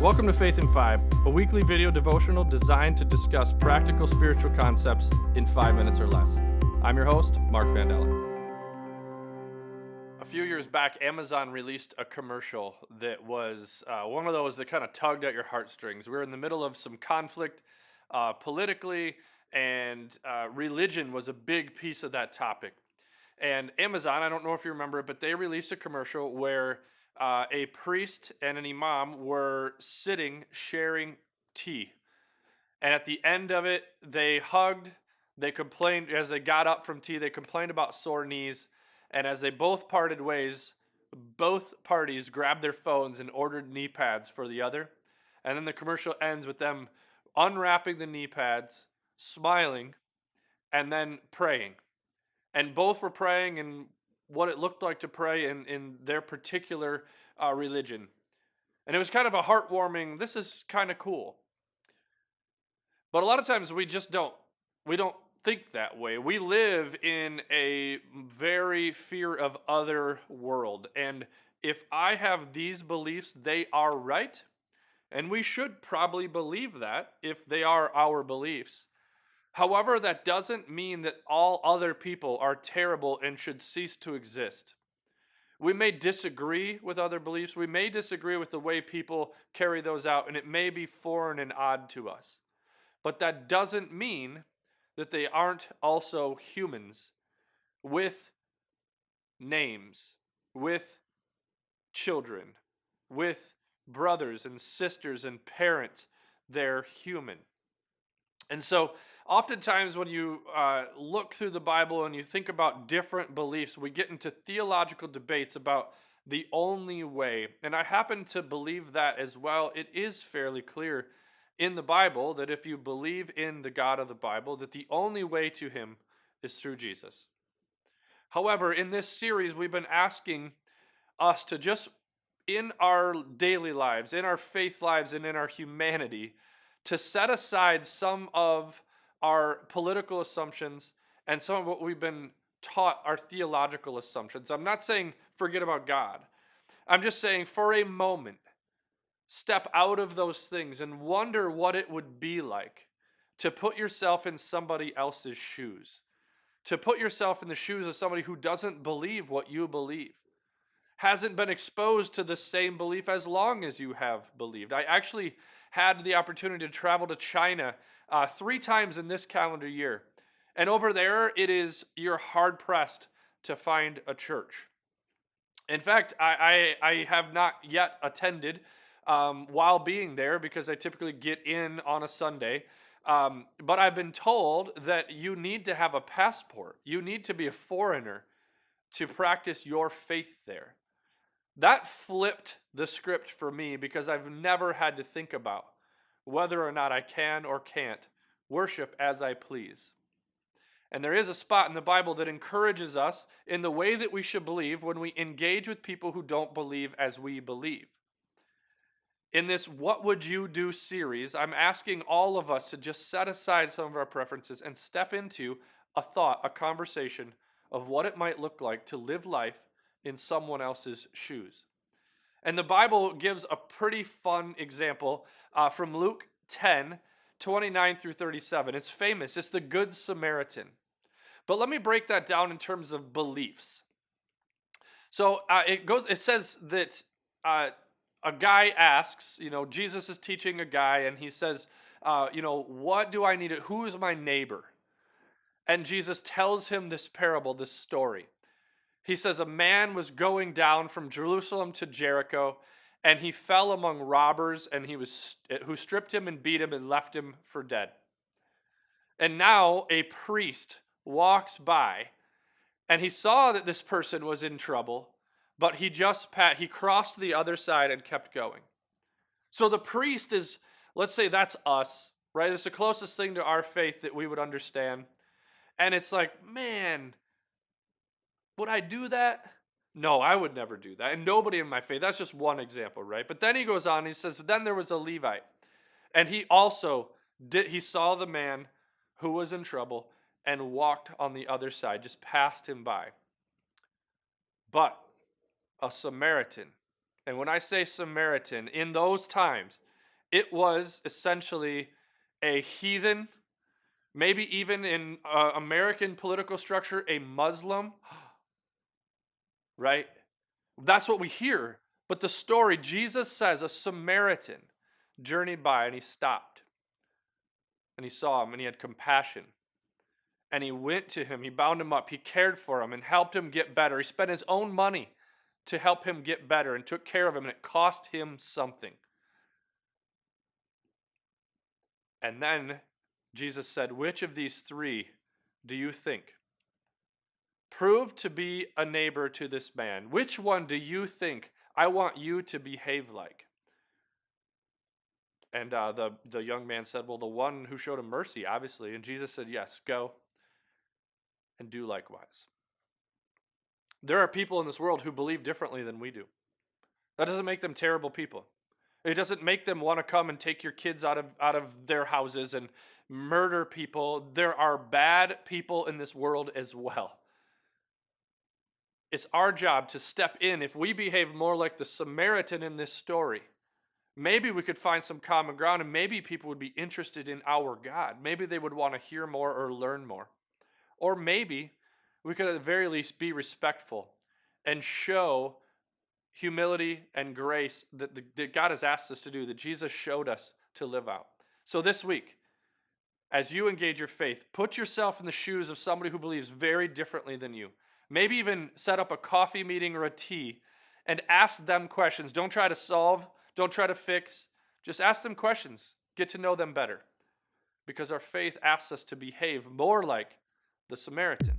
Welcome to Faith in 5, a weekly video devotional designed to discuss practical spiritual concepts in 5 minutes or less. I'm your host, Mark Vandella. A few years back, Amazon released a commercial that was one of those that kind of tugged at your heartstrings. We were in the middle of some conflict politically, and religion was a big piece of that topic. And Amazon, I don't know if you remember it, but they released a commercial where a priest and an imam were sitting sharing tea. And at the end of it, they hugged, they complained, as they got up from tea, they complained about sore knees. And as they both parted ways, both parties grabbed their phones and ordered knee pads for the other. And then the commercial ends with them unwrapping the knee pads, smiling, and then praying. And both were praying in what it looked like to pray in their particular religion. And it was kind of a heartwarming, this is kind of cool. But a lot of times we don't think that way. We live in a very fear of other world. And if I have these beliefs, they are right. And we should probably believe that if they are our beliefs. However, that doesn't mean that all other people are terrible and should cease to exist. We may disagree with other beliefs. We may disagree with the way people carry those out, and it may be foreign and odd to us. But that doesn't mean that they aren't also humans with names, with children, with brothers and sisters and parents. They're human. And so oftentimes when you look through the Bible and you think about different beliefs, we get into theological debates about the only way. And I happen to believe that as well. It is fairly clear in the Bible that if you believe in the God of the Bible, that the only way to him is through Jesus. However, in this series, we've been asking us to just, in our daily lives, in our faith lives, and in our humanity, to set aside some of our political assumptions and some of what we've been taught, our theological assumptions. I'm not saying forget about God. I'm just saying for a moment, step out of those things and wonder what it would be like to put yourself in somebody else's shoes, to put yourself in the shoes of somebody who doesn't believe what you believe, hasn't been exposed to the same belief as long as you have believed. I actually had the opportunity to travel to China 3 times in this calendar year. And over there, you're hard-pressed to find a church. In fact, I have not yet attended while being there because I typically get in on a Sunday. But I've been told that you need to have a passport. You need to be a foreigner to practice your faith there. That flipped the script for me because I've never had to think about whether or not I can or can't worship as I please. And there is a spot in the Bible that encourages us in the way that we should believe when we engage with people who don't believe as we believe. In this What Would You Do series, I'm asking all of us to just set aside some of our preferences and step into a thought, a conversation of what it might look like to live life in someone else's shoes. And the Bible gives a pretty fun example from Luke 10, 29 through 37. It's famous. It's the Good Samaritan. But let me break that down in terms of beliefs. So it says that a guy asks, Jesus is teaching a guy, and he says, what do I need? Who is my neighbor? And Jesus tells him this parable, this story. He says, a man was going down from Jerusalem to Jericho, and he fell among robbers, and who stripped him and beat him and left him for dead. And now a priest walks by, and he saw that this person was in trouble, but he crossed the other side and kept going. So the priest is, let's say that's us, right? It's the closest thing to our faith that we would understand. And it's like, man, would I do that? No, I would never do that. And nobody in my faith. That's just one example, right? But then he goes on, he says, then there was a Levite. And he also he saw the man who was in trouble and walked on the other side, just passed him by. But a Samaritan, and when I say Samaritan, in those times, It was essentially a heathen, maybe even in American political structure, a Muslim, right? That's what we hear. But the story, Jesus says a Samaritan journeyed by and he stopped. And he saw him and he had compassion. And he went to him, he bound him up, he cared for him and helped him get better. He spent his own money to help him get better and took care of him, and it cost him something. And then Jesus said, which of these three do you think proved to be a neighbor to this man? Which one do you think I want you to behave like? And the young man said, well, the one who showed him mercy, obviously. And Jesus said, yes, go and do likewise. There are people in this world who believe differently than we do. That doesn't make them terrible people. It doesn't make them want to come and take your kids out of their houses and murder people. There are bad people in this world as well. It's our job to step in. If we behave more like the Samaritan in this story, maybe we could find some common ground, and maybe people would be interested in our God. Maybe they would want to hear more or learn more. Or maybe we could at the very least be respectful and show humility and grace that God has asked us to do, that Jesus showed us to live out. So this week, as you engage your faith, put yourself in the shoes of somebody who believes very differently than you. Maybe even set up a coffee meeting or a tea and ask them questions. Don't try to solve, don't try to fix. Just ask them questions. Get to know them better. Because our faith asks us to behave more like the Samaritan.